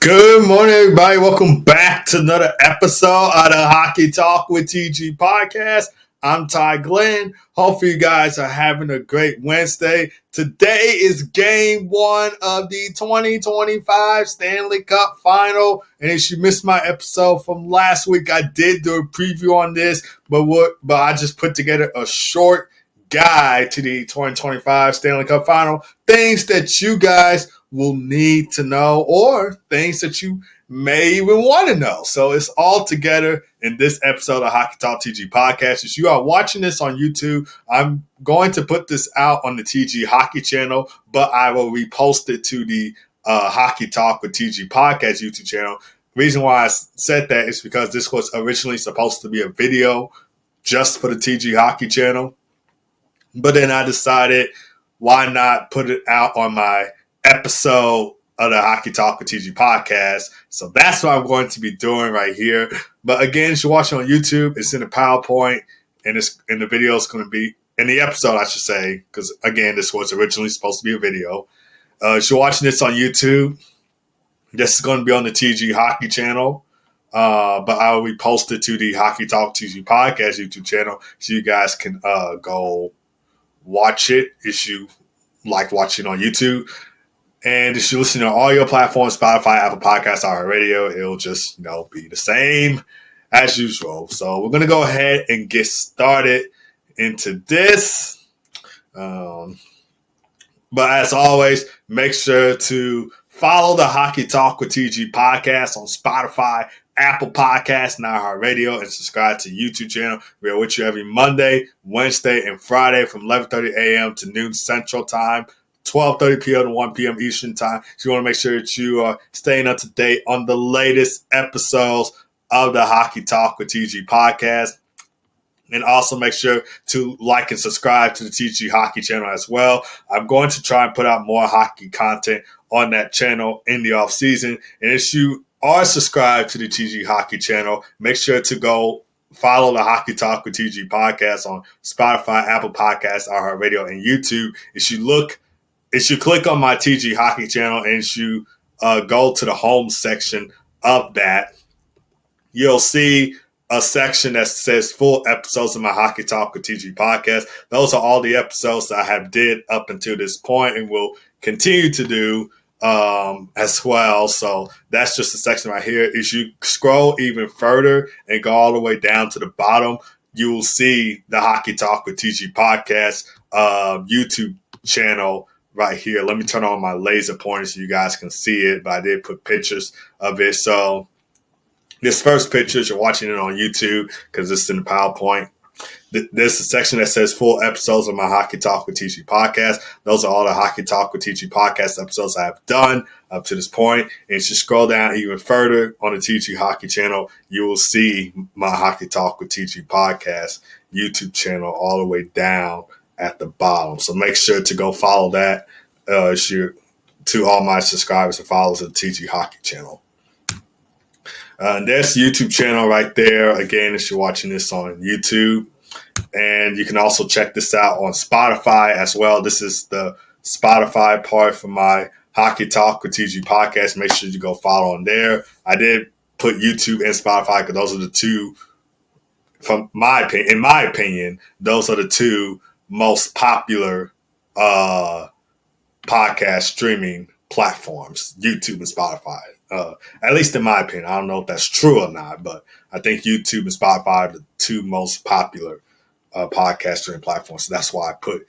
Good morning, everybody. Welcome back to another episode of the Hockey Talk with TG podcast. I'm Ty Glenn. Hopefully, you guys are having a great Wednesday. Today is game one of the 2025 Stanley Cup Final. And if you missed my episode from last week, I did do a preview on this, but I just put together a short guide to the 2025 Stanley Cup Final. Things that you guys will need to know or things that you may even want to know. So it's all together in this episode of Hockey Talk TG podcast. If you are watching this on YouTube, I'm going to put this out on the TG Hockey channel, but I will repost it to the Hockey Talk with TG podcast YouTube channel. The reason why I said that is because this was originally supposed to be a video just for the TG Hockey channel. But then I decided, why not put it out on my episode of the Hockey Talk with TG podcast? So that's what I'm going to be doing right here. But again, if you're watching on YouTube, it's in the PowerPoint, and the video is going to be in the episode, I should say, because again, this was originally supposed to be a video. If you're watching this on YouTube, this is going to be on the TG Hockey channel. But I will repost it to the Hockey Talk TG podcast YouTube channel, so you guys can go watch it if you like watching on YouTube. And if you listen to all your platforms, Spotify, Apple Podcasts, iHeartRadio, it'll just be the same as usual. So we're going to go ahead and get started into this. But as always, make sure to follow the Hockey Talk with TG podcast on Spotify, Apple Podcasts, and iHeartRadio, and subscribe to the YouTube channel. We are with you every Monday, Wednesday, and Friday from 11:30 a.m. to noon Central Time, 12:30 p.m. to 1 p.m. Eastern Time. So you want to make sure that you are staying up to date on the latest episodes of the Hockey Talk with TG podcast. And also make sure to like and subscribe to the TG Hockey channel as well. I'm going to try and put out more hockey content on that channel in the off season. And if you are subscribed to the TG Hockey channel, make sure to go follow the Hockey Talk with TG podcast on Spotify, Apple Podcasts, iHeartRadio, and YouTube. If you click on my TG Hockey channel and you go to the home section of that, you'll see a section that says full episodes of my Hockey Talk with TG podcast. Those are all the episodes that I have did up until this point and will continue to do as well. So that's just a section right here. If you scroll even further and go all the way down to the bottom, you will see the Hockey Talk with TG podcast YouTube channel right here. Let me turn on my laser pointer so you guys can see it, but I did put pictures of it. So this first picture, you're watching it on YouTube because it's in the PowerPoint. There's a section that says full episodes of my Hockey Talk with TG podcast. Those are all the Hockey Talk with TG podcast episodes I have done up to this point. And if you scroll down even further on the TG Hockey channel, you will see my Hockey Talk with TG podcast YouTube channel all the way down at the bottom. So make sure to go follow that to all my subscribers and followers of the TG Hockey channel. There's the YouTube channel right there. Again, if you're watching this on YouTube. And you can also check this out on Spotify as well. This is the Spotify part for my Hockey Talk with TG podcast. Make sure you go follow on there. I did put YouTube and Spotify because those are the two, in my opinion, those are the two most popular podcast streaming platforms, YouTube and Spotify. At least in my opinion. I don't know if that's true or not, but I think YouTube and Spotify are the two most popular podcast streaming platforms. So that's why I put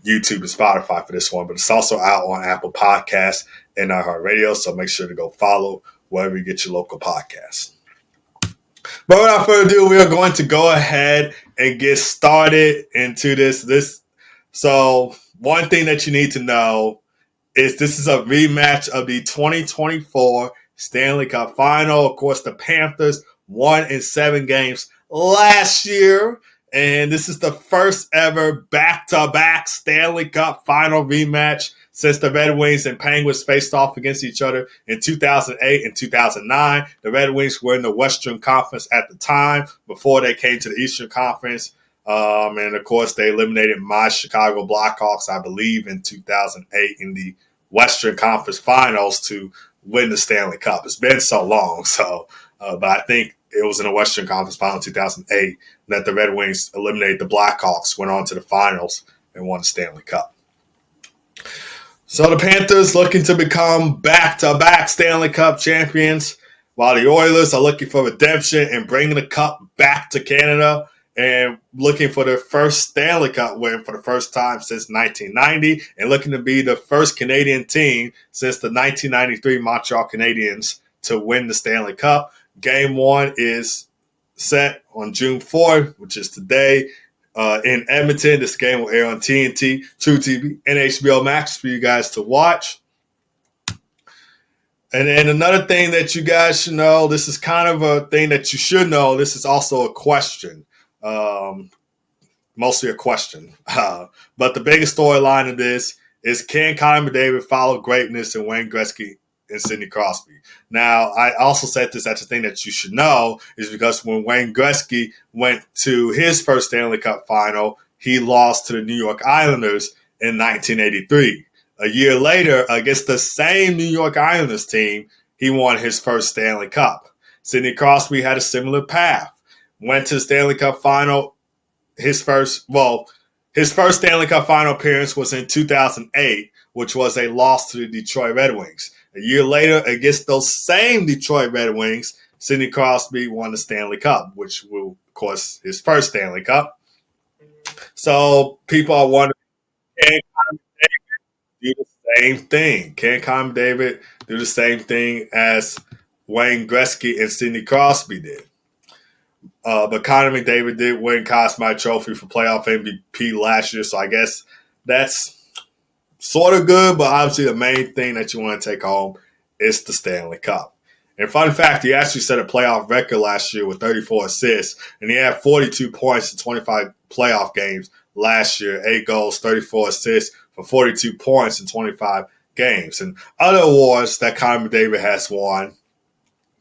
YouTube and Spotify for this one. But it's also out on Apple Podcasts and iHeartRadio. So make sure to go follow wherever you get your local podcasts. But without further ado, we are going to go ahead and get started into this. So one thing that you need to know is this is a rematch of the 2024 Stanley Cup Final. Of course, the Panthers won in 7 games last year, and this is the first ever back-to-back Stanley Cup Final rematch since the Red Wings and Penguins faced off against each other in 2008 and 2009. The Red Wings were in the Western Conference at the time before they came to the Eastern Conference. And, of course, they eliminated my Chicago Blackhawks, I believe, in 2008 in the Western Conference Finals to win the Stanley Cup. It's been so long. So, but I think it was in the Western Conference Final in 2008 that the Red Wings eliminated the Blackhawks, went on to the finals, and won the Stanley Cup. So the Panthers looking to become back-to-back Stanley Cup champions, while the Oilers are looking for redemption and bringing the cup back to Canada and looking for their first Stanley Cup win for the first time since 1990 and looking to be the first Canadian team since the 1993 Montreal Canadiens to win the Stanley Cup. Game 1 is set on June 4th, which is today, in Edmonton. This game will air on TNT, True TV, and HBO Max for you guys to watch. And then another thing that you guys should know, this is kind of a thing that you should know. This is also a question, mostly a question. But the biggest storyline of this is, can Connor McDavid follow greatness in Wayne Gretzky and Sidney Crosby? Now, I also said this, that's the thing that you should know, is because when Wayne Gretzky went to his first Stanley Cup final, he lost to the New York Islanders in 1983. A year later, against the same New York Islanders team, he won his first Stanley Cup. Sidney Crosby had a similar path. Went to the Stanley Cup final. His first Stanley Cup final appearance was in 2008, which was a loss to the Detroit Red Wings. A year later, against those same Detroit Red Wings, Sidney Crosby won the Stanley Cup, which will, of course, his first Stanley Cup. So people are wondering, can Connor McDavid do the same thing? Can Connor McDavid do the same thing as Wayne Gretzky and Sidney Crosby did? But Connor McDavid did win Conn Smythe Trophy for playoff MVP last year, so I guess that's sort of good, but obviously the main thing that you want to take home is the Stanley Cup. And fun fact, he actually set a playoff record last year with 34 assists, and he had 42 points in 25 playoff games last year, 8 goals, 34 assists for 42 points in 25 games. And other awards that Connor McDavid has won,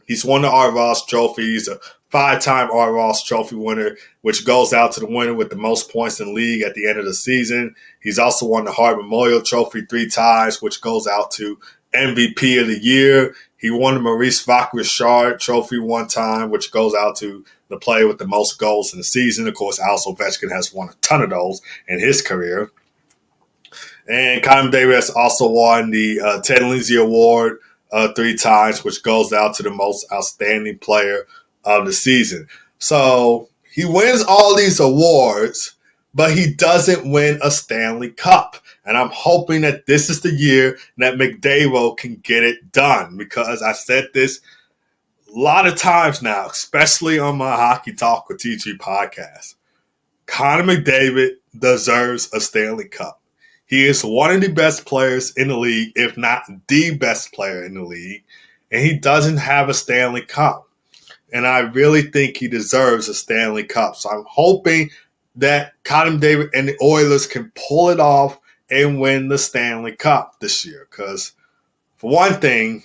he's won the Art Ross Trophy. He's a 5-time Art Ross Trophy winner, which goes out to the winner with the most points in the league at the end of the season. He's also won the Hart Memorial Trophy 3 times, which goes out to MVP of the year. He won the Maurice Richard Trophy 1 time, which goes out to the player with the most goals in the season. Of course, Alex Ovechkin has won a ton of those in his career. And Connor McDavid has also won the Ted Lindsay Award 3 times, which goes out to the most outstanding player of the season. So he wins all these awards, but he doesn't win a Stanley Cup. And I'm hoping that this is the year that McDavid can get it done, because I said this a lot of times now, especially on my Hockey Talk with TG podcast. Connor McDavid deserves a Stanley Cup. He is one of the best players in the league, if not the best player in the league, and he doesn't have a Stanley Cup. And I really think he deserves a Stanley Cup. So I'm hoping that Connor McDavid and the Oilers can pull it off and win the Stanley Cup this year. Because, for one thing,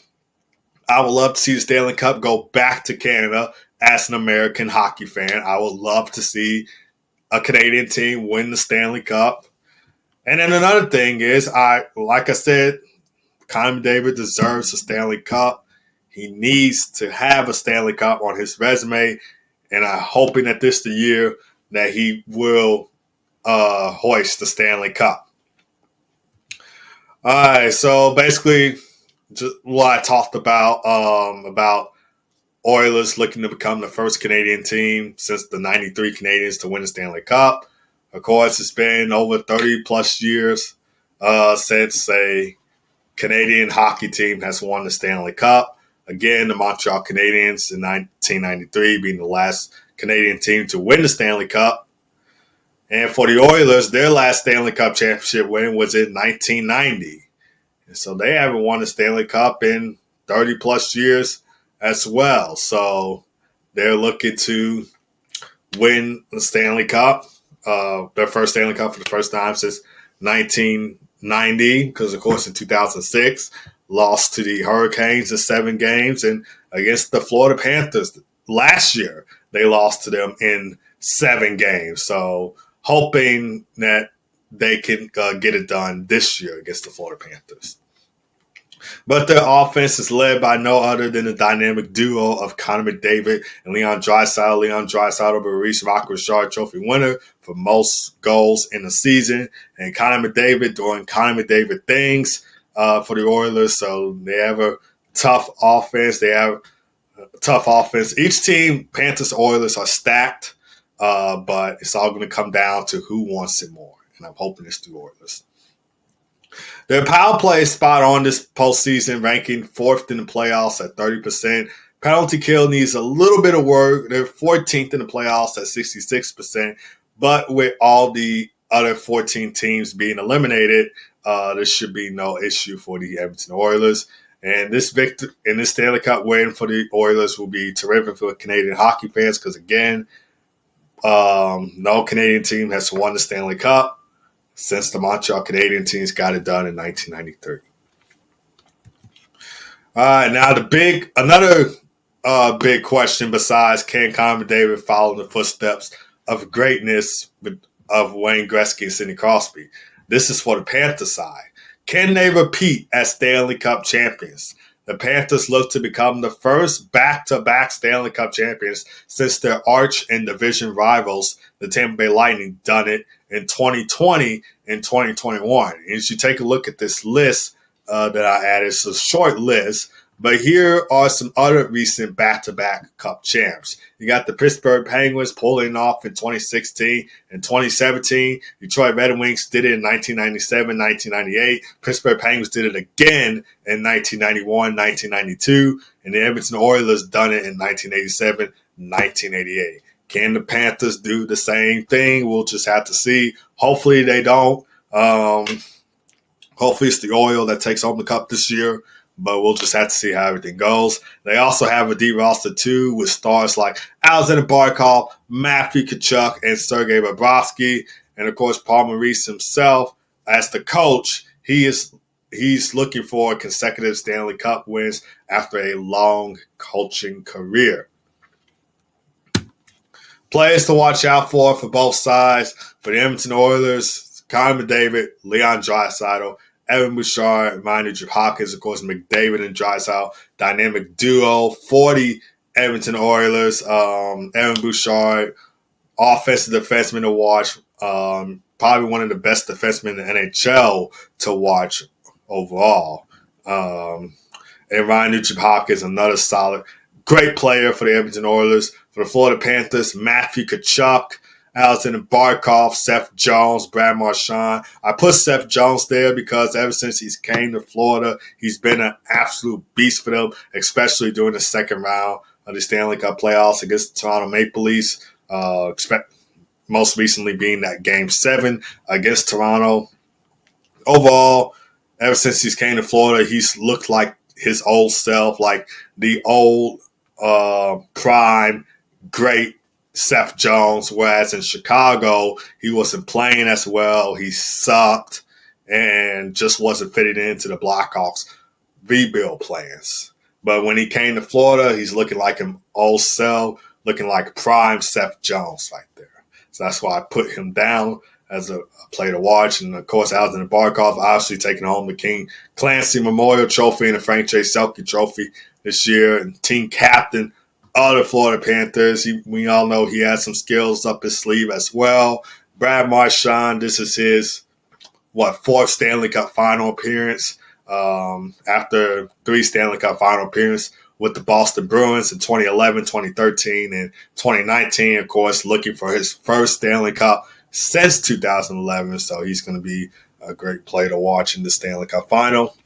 I would love to see the Stanley Cup go back to Canada as an American hockey fan. I would love to see a Canadian team win the Stanley Cup. And then another thing is, like I said, Connor McDavid deserves a Stanley Cup. He needs to have a Stanley Cup on his resume, and I'm hoping that this is the year that he will hoist the Stanley Cup. All right, so basically, just what I talked about Oilers looking to become the first Canadian team since the 93 Canadiens to win the Stanley Cup. Of course, it's been over 30-plus years since a Canadian hockey team has won the Stanley Cup. Again, the Montreal Canadiens in 1993 being the last Canadian team to win the Stanley Cup. And for the Oilers, their last Stanley Cup championship win was in 1990. And so they haven't won the Stanley Cup in 30-plus years as well. So they're looking to win the Stanley Cup, their first Stanley Cup for the first time since 1990, because, of course, in 2006, lost to the Hurricanes in 7 games, and against the Florida Panthers last year, they lost to them in 7 games. So hoping that they can get it done this year against the Florida Panthers. But their offense is led by no other than the dynamic duo of Connor McDavid and Leon Draisaitl. Leon Draisaitl will reach Rock Richard Trophy winner for most goals in the season, and Connor McDavid doing Connor McDavid things for the Oilers. So they have a tough offense. Each team, Panthers, Oilers, are stacked, but it's all going to come down to who wants it more, and I'm hoping it's the Oilers. Their power play is spot on this postseason, ranking fourth in the playoffs at 30%. Penalty kill needs a little bit of work. They're 14th in the playoffs at 66%. But with all the other 14 teams being eliminated, there should be no issue for the Edmonton Oilers. And this Stanley Cup win for the Oilers will be terrific for Canadian hockey fans because, again, no Canadian team has won the Stanley Cup since the Montreal Canadiens teams got it done in 1993. All right, now another big question besides can Connor McDavid follow in the footsteps of greatness of Wayne Gretzky and Sidney Crosby? This is for the Panthers side. Can they repeat as Stanley Cup champions? The Panthers look to become the first back-to-back Stanley Cup champions since their arch and division rivals, the Tampa Bay Lightning, done it in 2020 and 2021. And as you take a look at this list that I added, it's a short list, but here are some other recent back-to-back Cup champs. You got the Pittsburgh Penguins pulling off in 2016 and 2017. Detroit Red Wings did it in 1997, 1998. Pittsburgh Penguins did it again in 1991, 1992. And the Edmonton Oilers done it in 1987, 1988. Can the Panthers do the same thing? We'll just have to see. Hopefully they don't. Hopefully it's the Oil that takes home the Cup this year. But we'll just have to see how everything goes. They also have a deep roster, too, with stars like Alexander Barkov, Matthew Tkachuk, and Sergei Bobrovsky. And, of course, Paul Maurice himself, as the coach, he's looking for consecutive Stanley Cup wins after a long coaching career. Players to watch out for both sides. For the Edmonton Oilers, Connor McDavid, Leon Draisaitl, Evan Bouchard, Manu Hopkins, of course, McDavid and Draisaitl, dynamic duo for the Edmonton Oilers. Evan Bouchard, offensive defenseman to watch, probably one of the best defensemen in the NHL to watch overall. And Ryan Nugent-Hopkins, another solid, great player for the Edmonton Oilers. For the Florida Panthers, Matthew Tkachuk, Alexander Barkov, Seth Jones, Brad Marchand. I put Seth Jones there because ever since he's came to Florida, he's been an absolute beast for them, especially during the second round of the Stanley Cup playoffs against the Toronto Maple Leafs, most recently being that Game 7 against Toronto. Overall, ever since he's came to Florida, he's looked like his old self, like the old prime, great Seth Jones, whereas in Chicago, he wasn't playing as well. He sucked and just wasn't fitting into the Blackhawks' rebuild plans. But when he came to Florida, he's looking like an old self, looking like prime Seth Jones right there. So that's why I put him down as a player to watch. And, of course, Alexander Barkov obviously taking home the King Clancy Memorial Trophy and the Frank J. Selke Trophy this year, and team captain of the Florida Panthers. We all know he has some skills up his sleeve as well. Brad Marchand, this is his, fourth Stanley Cup Final appearance after 3 Stanley Cup Final appearances with the Boston Bruins in 2011, 2013, and 2019, of course, looking for his first Stanley Cup since 2011. So he's going to be a great player to watch in the Stanley Cup Final.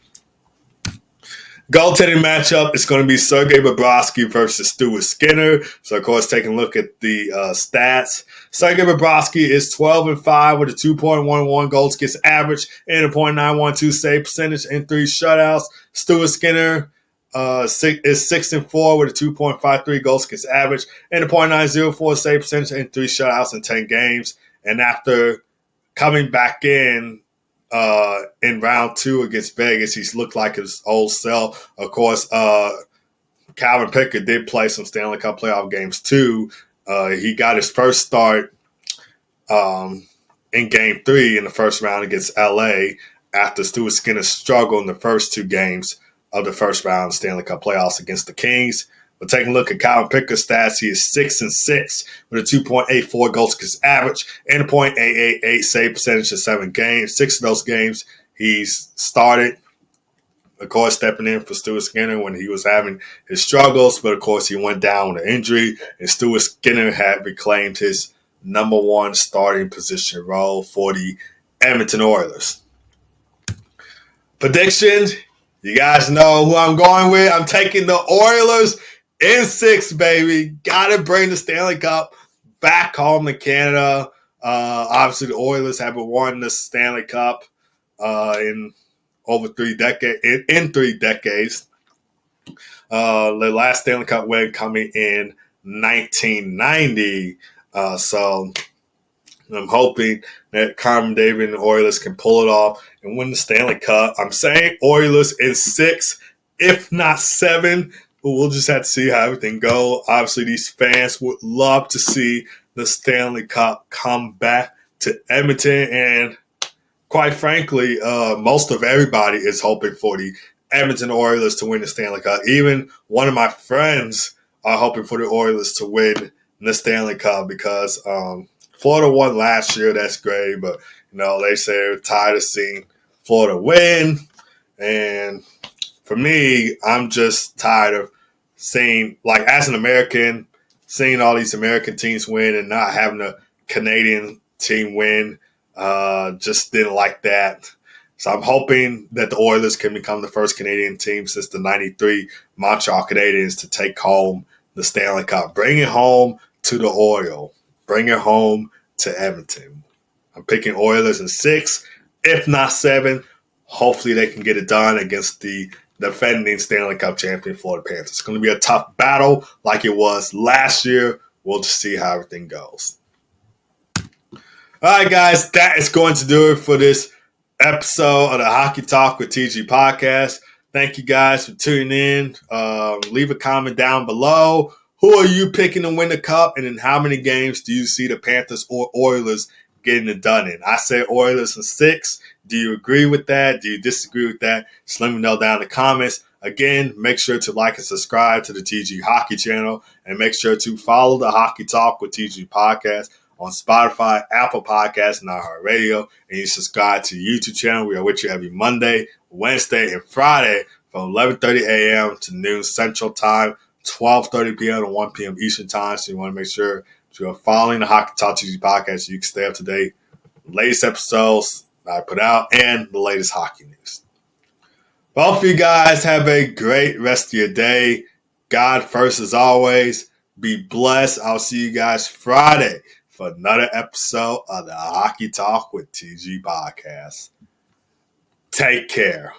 Goaltending matchup is going to be Sergei Bobrovsky versus Stuart Skinner. So, of course, taking a look at the stats. Sergei Bobrovsky is 12-5 with a 2.11 goals against average and a .912 save percentage and 3 shutouts. Stuart Skinner is 6-4 with a 2.53 goals against average and a .904 save percentage and 3 shutouts in 10 games. And after coming back in round 2 against Vegas, he's looked like his old self. Of course, Calvin Pickett did play some Stanley Cup playoff games too. He got his first start in Game 3 in the first round against LA after Stuart Skinner struggled in the first 2 games of the first round Stanley Cup playoffs against the Kings. But taking a look at Kyle Picker's stats, he is 6-6 with a 2.84 goals against average and a .888 save percentage in 7 games. 6 of those games he's started, of course, stepping in for Stuart Skinner when he was having his struggles. But, of course, he went down with an injury, and Stuart Skinner had reclaimed his number 1 starting position role for the Edmonton Oilers. Prediction, you guys know who I'm going with. I'm taking the Oilers in 6, baby. Got to bring the Stanley Cup back home to Canada. Obviously, the Oilers haven't won the Stanley Cup in over 3 decades. In 3 decades, the last Stanley Cup win coming in 1990. So I'm hoping that Connor McDavid and the Oilers can pull it off and win the Stanley Cup. I'm saying Oilers in 6, if not 7. But we'll just have to see how everything goes. Obviously, these fans would love to see the Stanley Cup come back to Edmonton. And quite frankly, most of everybody is hoping for the Edmonton Oilers to win the Stanley Cup. Even one of my friends are hoping for the Oilers to win the Stanley Cup because Florida won last year. That's great. But, they say they're tired of seeing Florida win. And for me, I'm just tired of seeing, as an American, seeing all these American teams win and not having a Canadian team win. Just didn't like that. So I'm hoping that the Oilers can become the first Canadian team since the 93 Montreal Canadiens to take home the Stanley Cup. Bring it home to the Oil. Bring it home to Edmonton. I'm picking Oilers in 6, if not 7. Hopefully they can get it done against the defending Stanley Cup champion Florida Panthers. It's going to be a tough battle like it was last year. We'll just see how everything goes. All right, guys, that is going to do it for this episode of the Hockey Talk with TG podcast. Thank you guys for tuning in. Leave a comment down below. Who are you picking to win the Cup, and in how many games do you see the Panthers or Oilers getting it done in? I say Oilers in 6. Do you agree with that? Do you disagree with that? Just let me know down in the comments. Again, make sure to like and subscribe to the TG Hockey channel, and make sure to follow the Hockey Talk with TG podcast on Spotify, Apple Podcasts, and iHeartRadio. And you subscribe to the YouTube channel. We are with you every Monday, Wednesday, and Friday from 11:30 a.m. to noon Central Time, 12:30 p.m. to 1 p.m. Eastern Time. So you want to make sure that you are following the Hockey Talk TG podcast so you can stay up to date with the latest episodes that I put out and the latest hockey news. Both of you guys have a great rest of your day. God first as always. Be blessed. I'll see you guys Friday for another episode of the Hockey Talk with TG podcast. Take care.